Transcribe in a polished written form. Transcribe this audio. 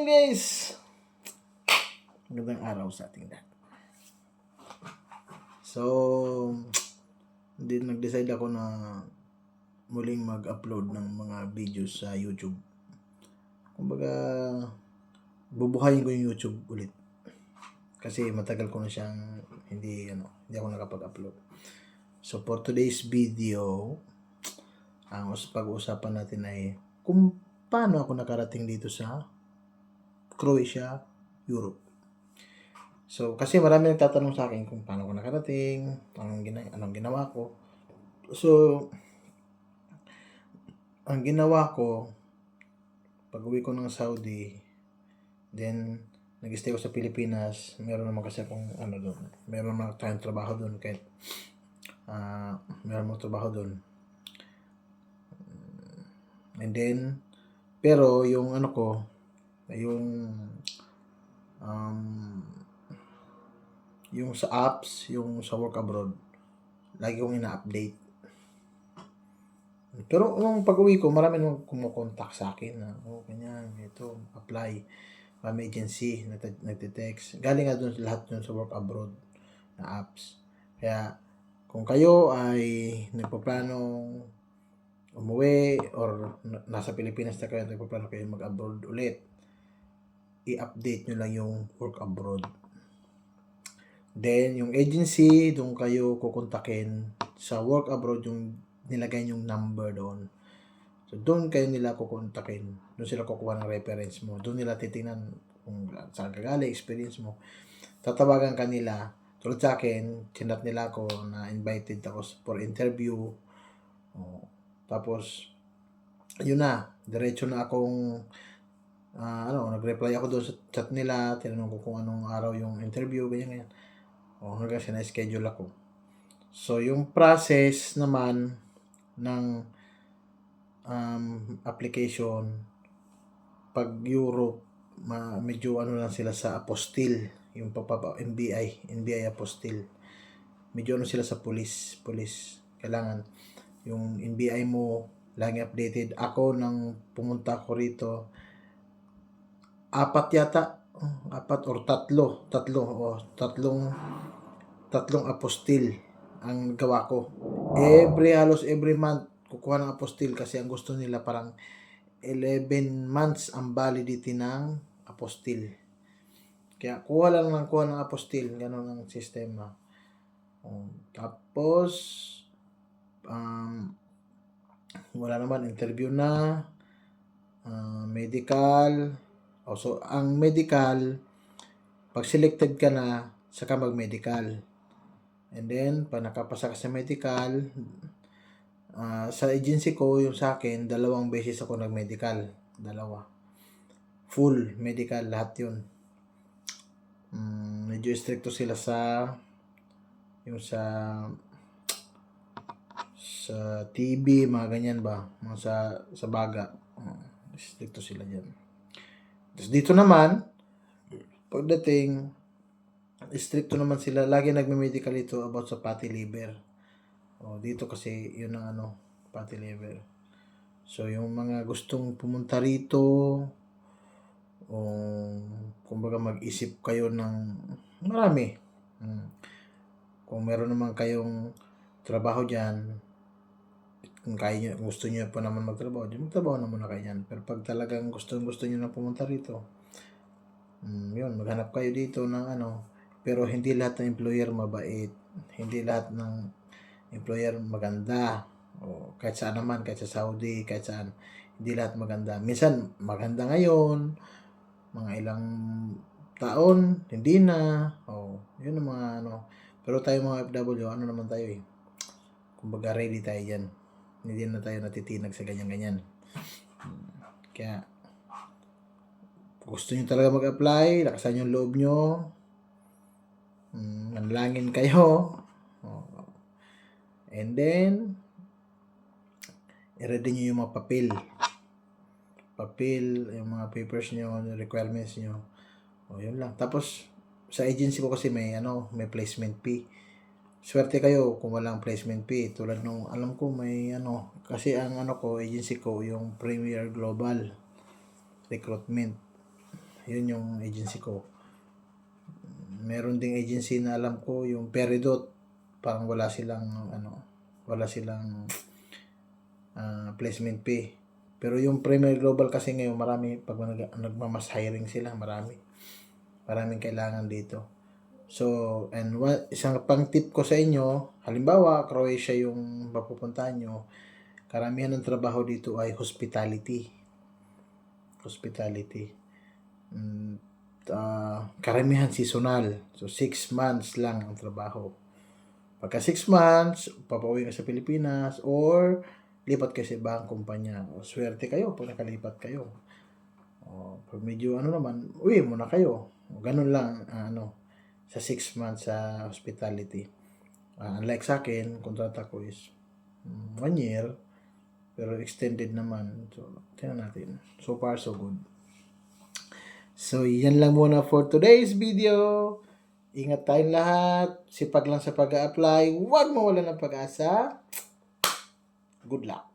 yan guys. Magandang araw sa ating lahat. So, nag-decide ako na muling mag-upload ng mga videos sa YouTube. Kumbaga, bubuhayin ko yung YouTube ulit. Kasi matagal ko na siyang hindi ako nakapag-upload. So, for today's video, ang pag-uusapan natin ay kung paano ako nakarating dito sa Croatia, Europe. So, kasi marami nagtatanong sa akin kung paano ako nakarating, anong ginawa ko. So, ang ginawa ko, pag-uwi ko ng Saudi, then nag-stay ko sa Pilipinas, meron naman kasi akong doon, meron naman tayong trabaho doon kahit meron mong trabaho doon. And then, pero yung yung sa apps, yung sa work abroad, lagi kong ina-update. Pero nung pag-uwi ko, marami nang kumukontak sa akin na, ganyan, ito, apply. May agency, nagte-text. Galing nga doon lahat yun sa work abroad na apps. Kaya, kung kayo ay nagpaplanong umuwi or nasa Pilipinas na kayo, nagpaplano kayo mag-abroad ulit, i-update nyo lang yung work abroad. Then, yung agency, doon kayo kukontakin sa work abroad, yung nilagay yung number doon. So, doon kayo nila kukontakin. Doon sila kukuha ng reference mo. Doon nila titingnan kung saan ka galing, experience mo. Tatawagan ka nila. Tulad sa akin, chinat nila ako na invited ako for interview. Tapos, yun na. Diretso na akong nag-reply ako doon sa chat nila. Tinanong ko kung anong araw yung interview, ganyan. Hanggang na-schedule ako. So, yung process naman ng application, pag Europe, medyo lang sila sa apostille, yung NBI apostille. Medyo sila sa police. Kailangan yung NBI mo lagi updated. Ako nang pumunta ko rito, 4 or 3 tatlong apostille ang gawa ko. Halos every month kukuha ng apostille kasi ang gusto nila parang 11 months ang validity ng apostille. Kaya kuha ng apostille, ganun ang sistema. Tapos wala naman, interview na, medical. So ang medical, pag selected ka na, saka mag-medical. And then, pag nakapasa ka sa medical, sa agency ko, yung sa akin, 2 beses ako nag-medical. 2. Full medical, lahat yun. Medyo stricto sila sa TB, mga ganyan ba? Mga sa baga. Stricto sila dyan. Tapos dito naman, pagdating, stricto naman sila. Lagi nagme-medical ito about sa fatty liver. Dito kasi yun ang fatty liver. So, yung mga gustong pumunta rito, kumbaga mag-isip kayo ng marami. Kung meron naman kayong trabaho dyan, kung gusto nyo pa naman magtrabaho na muna kayo dyan. Pero pag talagang gusto nyo na pumunta rito, yun, maghanap kayo dito ng pero hindi lahat ng employer mabait. Hindi lahat ng employer maganda. Kahit saan naman, kahit sa Saudi, kahit saan, hindi lahat maganda. Minsan, maganda ngayon, mga ilang taon, hindi na. Yun ang mga Pero tayo mga FW, naman tayo kumbaga ready tayo dyan. Hindi na tayo natitinag sa ganyan-ganyan. Kaya, gusto nyo talaga mag-apply, lakasan yung loob nyo, manlangin kayo, and then, i-ready nyo yung mga papel, yung mga papers nyo, requirements nyo. Yun lang. Tapos, sa agency ko kasi may placement fee. Swerte kayo kung walang placement fee. Tulad nung, alam ko may kasi ang agency ko, yung Premier Global Recruitment. Yun yung agency ko. Meron ding agency na alam ko, yung Peridot, parang wala silang placement fee. Pero yung Premier Global kasi ngayon, marami, pag nagmamas hiring sila, maraming kailangan dito. So, and isang pang tip ko sa inyo, halimbawa, Croatia yung mapupuntahan nyo, karamihan ng trabaho dito ay hospitality. Karamihan seasonal. So, 6 months lang ang trabaho. Pagka 6 months, papauwi ka sa Pilipinas or lipat kayo sa ibang kumpanya. O, swerte kayo pag nakalipat kayo. O, pag medyo naman, uwi muna kayo. O, ganun lang, sa 6 months sa hospitality. Unlike sa akin, kontrata ko is 1 year, pero extended naman. So, tingnan natin. So far, so good. So, yan lang muna for today's video. Ingat tayong lahat. Sipag lang sa pag-a-apply. Huwag mawalan ng pag-asa. Good luck.